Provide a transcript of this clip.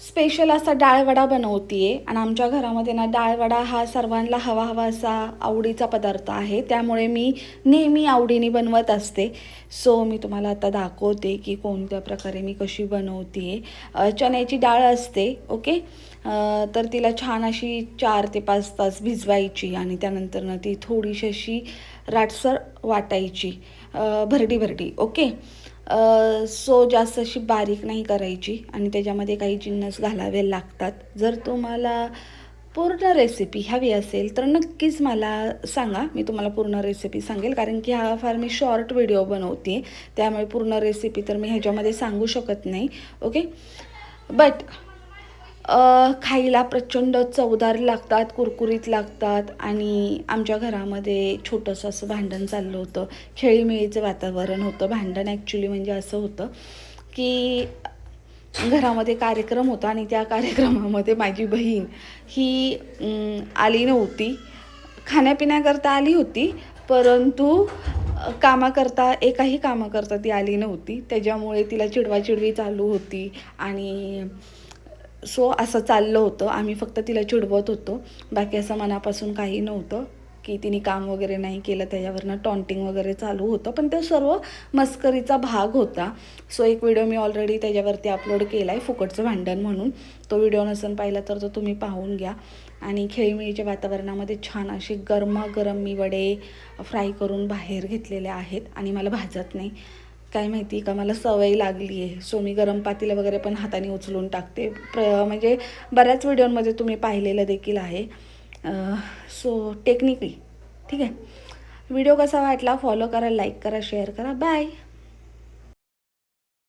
Special असा डाळवडा बनवते आणि आमच्या घरामध्ये ना डाळवडा हा सर्वांना हवा हवा असा आवडीचा पदार्थ आहे, त्यामुळे मी नेहमी आवडीने बनवत असते. सो मी तुम्हाला आता दाखवते की कोणत्या प्रकारे मी कशी बनवते. चण्याची डाळ असते, ओके. तर तिला छान अशी 4 ते 5 तास भिजवायची आणि त्यानंतर ना ती थोडीशी अशी राटसर वाटायची, भरडी भरडी, ओके. सो जास्त अशी बारीक नाही करायची आणि त्याच्यामध्ये काही जिन्नस घालावे लागतात. जर तुम्हाला पूर्ण रेसिपी हवी असेल तर नक्कीच मला सांगा, मी तुम्हाला पूर्ण रेसिपी सांगेल. कारण की हा फार मी शॉर्ट व्हिडिओ बनवते, त्यामुळे पूर्ण रेसिपी तर मी ह्याच्यामध्ये सांगू शकत नाही, ओके. बट खायला प्रचंड चवदार लागतात, कुरकुरीत लागतात. आणि आमच्या घरामध्ये छोटंसं असं भांडण चाललं होतं, खेळीमेळीचं वातावरण होतं. भांडण ॲक्च्युली म्हणजे असं होतं की घरामध्ये कार्यक्रम होता आणि त्या कार्यक्रमामध्ये माझी बहीण ही आली नव्हती. खाण्यापिण्याकरता आली होती, परंतु कामाकरता, एकाही कामाकरता ती आली नव्हती. त्याच्यामुळे तिला चिडवाचिडवी चालू होती आणि सो असं चाललं होतं. आम्ही फक्त तिला चिडवत होतो, बाकी असं मनापासून काही नव्हतं की तिने काम वगैरे नाही केलं. त्याच्यावरनं टॉन्टिंग वगैरे चालू होतं, पण ते सर्व मस्करीचा भाग होता. सो एक व्हिडिओ मी ऑलरेडी त्याच्यावरती अपलोड केला आहे, फुकटचं भांडण म्हणून. तो व्हिडिओ नसेल पाहिला तर तो तुम्ही पाहून घ्या. आणि खेळीमेळीच्या वातावरणामध्ये छान असे गरमागरम मी वडे फ्राय करून बाहेर घेतलेले आहेत आणि मला भाजत नाही, काय माहिती का, मला सवय लागली आहे. सो मी गरम पातेलं वगैरे पण हाताने उचलून टाकते. म्हणजे बऱ्याच व्हिडिओमध्ये तुम्ही पाहिलेलं देखील आहे. सो टेक्निकली ठीक आहे. व्हिडिओ कसा वाटला फॉलो करा, लाईक करा, शेअर करा. बाय.